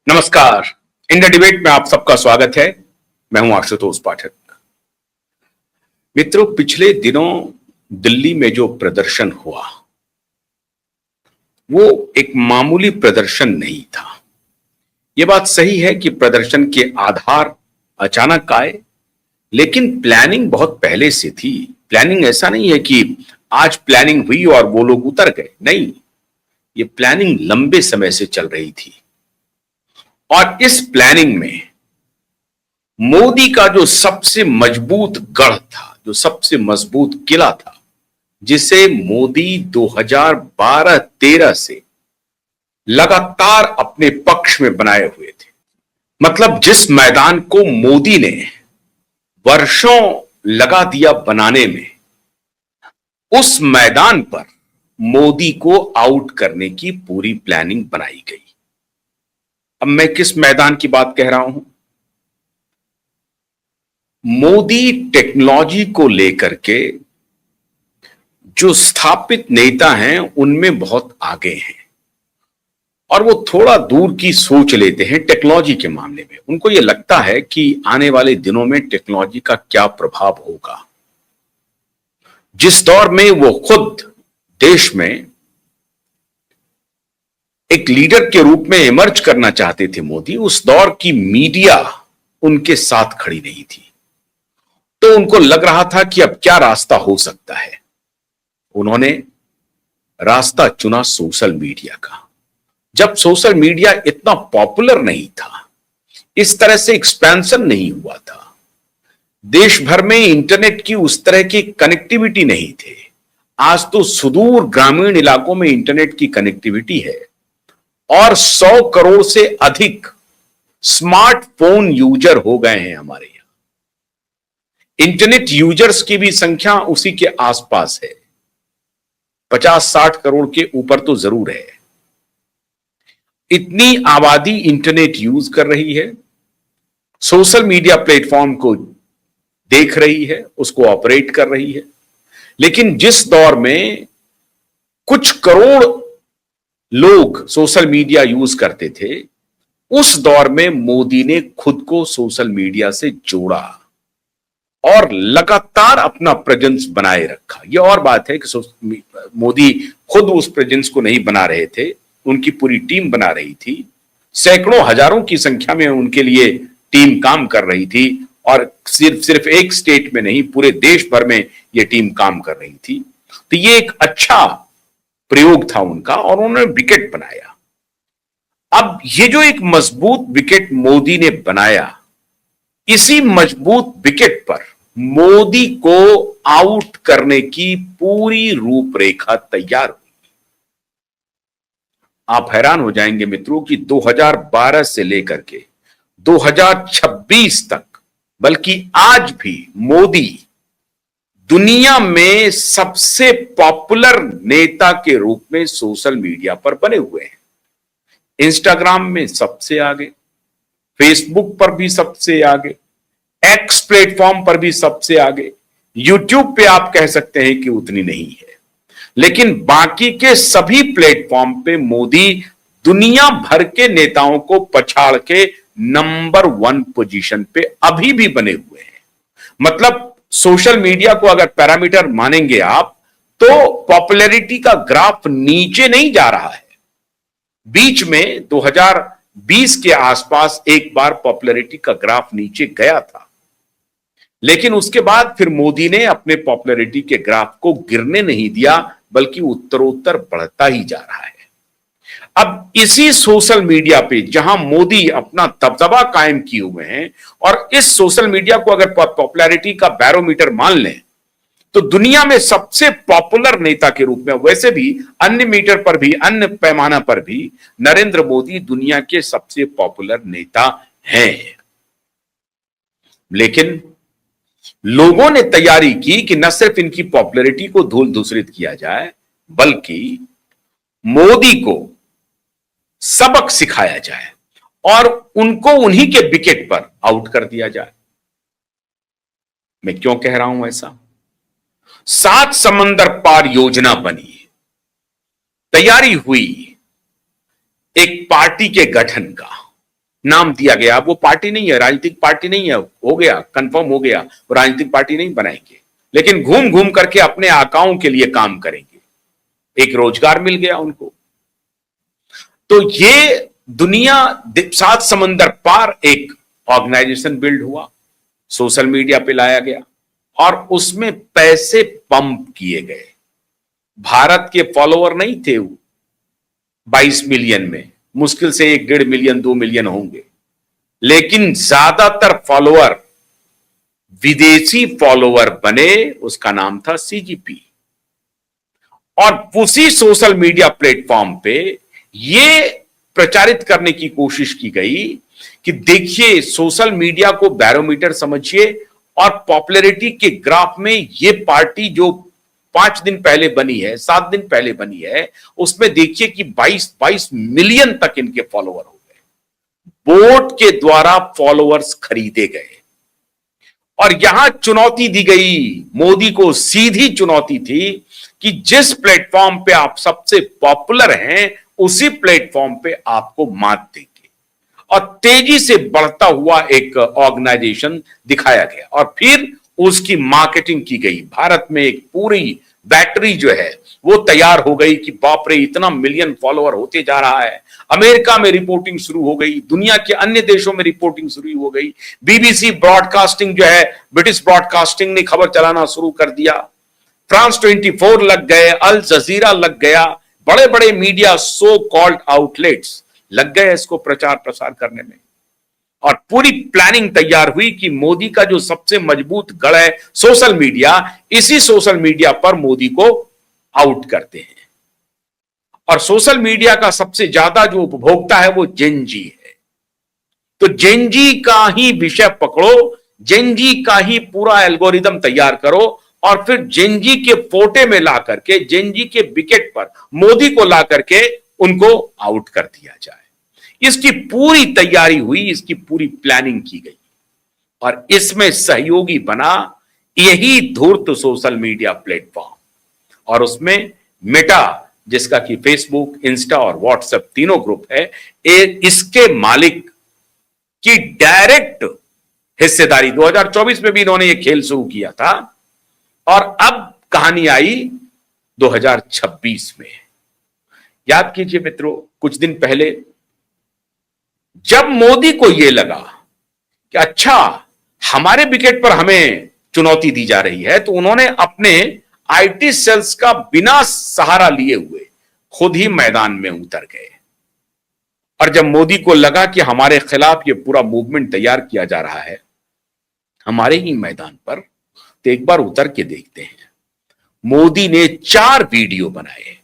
नमस्कार। India debate में आप सबका स्वागत है। मैं हूं आशुतोष पाठक। मित्रों, पिछले दिनों दिल्ली में जो प्रदर्शन हुआ वो एक मामूली प्रदर्शन नहीं था। यह बात सही है कि प्रदर्शन के आधार अचानक आए, लेकिन प्लानिंग बहुत पहले से थी। प्लानिंग ऐसा नहीं है कि आज प्लानिंग हुई और वो लोग उतर गए, नहीं, ये प्लानिंग लंबे समय से चल रही थी। और इस प्लानिंग में मोदी का जो सबसे मजबूत गढ़ था, जो सबसे मजबूत किला था, जिसे मोदी 2012-13 से लगातार अपने पक्ष में बनाए हुए थे, मतलब जिस मैदान को मोदी ने वर्षों लगा दिया बनाने में, उस मैदान पर मोदी को आउट करने की पूरी प्लानिंग बनाई गई। अब मैं किस मैदान की बात कह रहा हूं? मोदी टेक्नोलॉजी को लेकर के जो स्थापित नेता हैं उनमें बहुत आगे हैं और वो थोड़ा दूर की सोच लेते हैं टेक्नोलॉजी के मामले में। उनको ये लगता है कि आने वाले दिनों में टेक्नोलॉजी का क्या प्रभाव होगा। जिस दौर में वो खुद देश में एक लीडर के रूप में इमर्ज करना चाहते थे मोदी, उस दौर की मीडिया उनके साथ खड़ी नहीं थी। तो उनको लग रहा था कि अब क्या रास्ता हो सकता है। उन्होंने रास्ता चुना सोशल मीडिया का। जब सोशल मीडिया इतना पॉपुलर नहीं था, इस तरह से एक्सपेंशन नहीं हुआ था, देश भर में इंटरनेट की उस तरह की कनेक्टिविटी नहीं थे। आज तो सुदूर ग्रामीण इलाकों में इंटरनेट की कनेक्टिविटी है और 100 करोड़ से अधिक स्मार्टफोन यूजर हो गए हैं हमारे यहां। इंटरनेट यूजर्स की भी संख्या उसी के आसपास है, 50-60 करोड़ के ऊपर तो जरूर है। इतनी आबादी इंटरनेट यूज कर रही है, सोशल मीडिया प्लेटफॉर्म को देख रही है, उसको ऑपरेट कर रही है। लेकिन जिस दौर में कुछ करोड़ लोग सोशल मीडिया यूज करते थे, उस दौर में मोदी ने खुद को सोशल मीडिया से जोड़ा और लगातार अपना प्रेजेंस बनाए रखा। यह और बात है कि मोदी खुद उस प्रेजेंस को नहीं बना रहे थे, उनकी पूरी टीम बना रही थी। सैकड़ों हजारों की संख्या में उनके लिए टीम काम कर रही थी और सिर्फ एक स्टेट में नहीं, पूरे देश भर में यह टीम काम कर रही थी। तो यह एक अच्छा प्रयोग था उनका और उन्होंने विकेट बनाया। अब यह जो एक मजबूत विकेट मोदी ने बनाया, इसी मजबूत विकेट पर मोदी को आउट करने की पूरी रूपरेखा तैयार हुई। आप हैरान हो जाएंगे मित्रों कि 2012 से लेकर के 2026 तक, बल्कि आज भी मोदी दुनिया में सबसे पॉपुलर नेता के रूप में सोशल मीडिया पर बने हुए हैं। इंस्टाग्राम में सबसे आगे, फेसबुक पर भी सबसे आगे, एक्स प्लेटफॉर्म पर भी सबसे आगे, यूट्यूब पे आप कह सकते हैं कि उतनी नहीं है, लेकिन बाकी के सभी प्लेटफॉर्म पे मोदी दुनिया भर के नेताओं को पछाड़ के नंबर 1 पोजीशन पे अभी भी बने हुए हैं। मतलब सोशल मीडिया को अगर पैरामीटर मानेंगे आप, तो पॉपुलैरिटी का ग्राफ नीचे नहीं जा रहा है। बीच में 2020 के आसपास एक बार पॉपुलैरिटी का ग्राफ नीचे गया था, लेकिन उसके बाद फिर मोदी ने अपने पॉपुलैरिटी के ग्राफ को गिरने नहीं दिया, बल्कि उत्तरोत्तर बढ़ता ही जा रहा है। अब इसी सोशल मीडिया पे जहां मोदी अपना दबदबा कायम किए हुए हैं, और इस सोशल मीडिया को अगर पॉपुलैरिटी का बैरोमीटर मान लें तो दुनिया में सबसे पॉपुलर नेता के रूप में, वैसे भी अन्य मीटर पर भी, अन्य पैमाना पर भी नरेंद्र मोदी दुनिया के सबसे पॉपुलर नेता हैं। लेकिन लोगों ने तैयारी की कि न सिर्फ इनकी पॉपुलैरिटी को धूल धूसरित किया जाए, बल्कि मोदी को सबक सिखाया जाए और उनको उन्हीं के विकेट पर आउट कर दिया जाए। मैं क्यों कह रहा हूं ऐसा? 7 समंदर पार योजना बनी, तैयारी हुई एक पार्टी के गठन का, नाम दिया गया। अब वो पार्टी नहीं है, राजनीतिक पार्टी नहीं है, हो गया, कंफर्म हो गया, वो राजनीतिक पार्टी नहीं बनाएंगे, लेकिन घूम घूम करके अपने आकाओं के लिए काम करेंगे। एक रोजगार मिल गया उनको। तो ये दुनिया, सात समंदर पार एक ऑर्गेनाइजेशन बिल्ड हुआ, सोशल मीडिया पे लाया गया और उसमें पैसे पंप किए गए। भारत के फॉलोअर नहीं थे वो 22 मिलियन में, मुश्किल से 1.5 मिलियन 2 मिलियन होंगे, लेकिन ज्यादातर फॉलोअर विदेशी फॉलोअर बने। उसका नाम था सीजीपी। और उसी सोशल मीडिया प्लेटफॉर्म पे ये प्रचारित करने की कोशिश की गई कि देखिए, सोशल मीडिया को बैरोमीटर समझिए और पॉपुलैरिटी के ग्राफ में ये पार्टी जो 5 दिन पहले बनी है, 7 दिन पहले बनी है, उसमें देखिए कि 22 मिलियन तक इनके फॉलोअर हो गए। वोट के द्वारा फॉलोअर्स खरीदे गए। और यहां चुनौती दी गई मोदी को, सीधी चुनौती थी कि जिस प्लेटफॉर्म पे आप सबसे पॉपुलर हैं, उसी प्लेटफॉर्म पे आपको मात देंगे। और तेजी से बढ़ता हुआ एक ऑर्गेनाइजेशन दिखाया गया और फिर उसकी मार्केटिंग की गई। भारत में एक पूरी बैटरी जो है वो तैयार हो गई कि बाप रे, इतना मिलियन फॉलोअर होते जा रहा है। अमेरिका में रिपोर्टिंग शुरू हो गई, दुनिया के अन्य देशों में रिपोर्टिंग शुरू हो गई। बीबीसी ब्रॉडकास्टिंग जो है, ब्रिटिश ब्रॉडकास्टिंग ने खबर चलाना शुरू कर दिया। फ्रांस 24 लग गए, अल जजीरा लग गया, बड़े बड़े मीडिया सो कॉल्ड आउटलेट्स लग गए इसको प्रचार प्रसार करने में। और पूरी प्लानिंग तैयार हुई कि मोदी का जो सबसे मजबूत गढ़ है सोशल मीडिया, इसी सोशल मीडिया पर मोदी को आउट करते हैं। और सोशल मीडिया का सबसे ज्यादा जो उपभोक्ता है वो जेनजी है। तो जेनजी का ही विषय पकड़ो, जेनजी का ही पूरा एल्गोरिदम तैयार करो और फिर जेनजी के पोटे में ला करके, जेनजी के विकेट पर मोदी को ला करके उनको आउट कर दिया जाए। इसकी पूरी तैयारी हुई, इसकी पूरी प्लानिंग की गई और इसमें सहयोगी बना यही धूर्त सोशल मीडिया प्लेटफॉर्म। और उसमें मेटा, जिसका कि फेसबुक, इंस्टा और व्हाट्सएप तीनों ग्रुप है, इसके मालिक की डायरेक्ट हिस्सेदारी 2024 में भी इन्होंने यह खेल शुरू किया था और अब कहानी आई 2026 में। याद कीजिए मित्रों, कुछ दिन पहले जब मोदी को यह लगा कि अच्छा, हमारे विकेट पर हमें चुनौती दी जा रही है, तो उन्होंने अपने आईटी सेल्स का बिना सहारा लिए हुए खुद ही मैदान में उतर गए। और जब मोदी को लगा कि हमारे खिलाफ यह पूरा मूवमेंट तैयार किया जा रहा है हमारे ही मैदान पर, तो एक बार उतर के देखते हैं। मोदी ने 4 वीडियो बनाए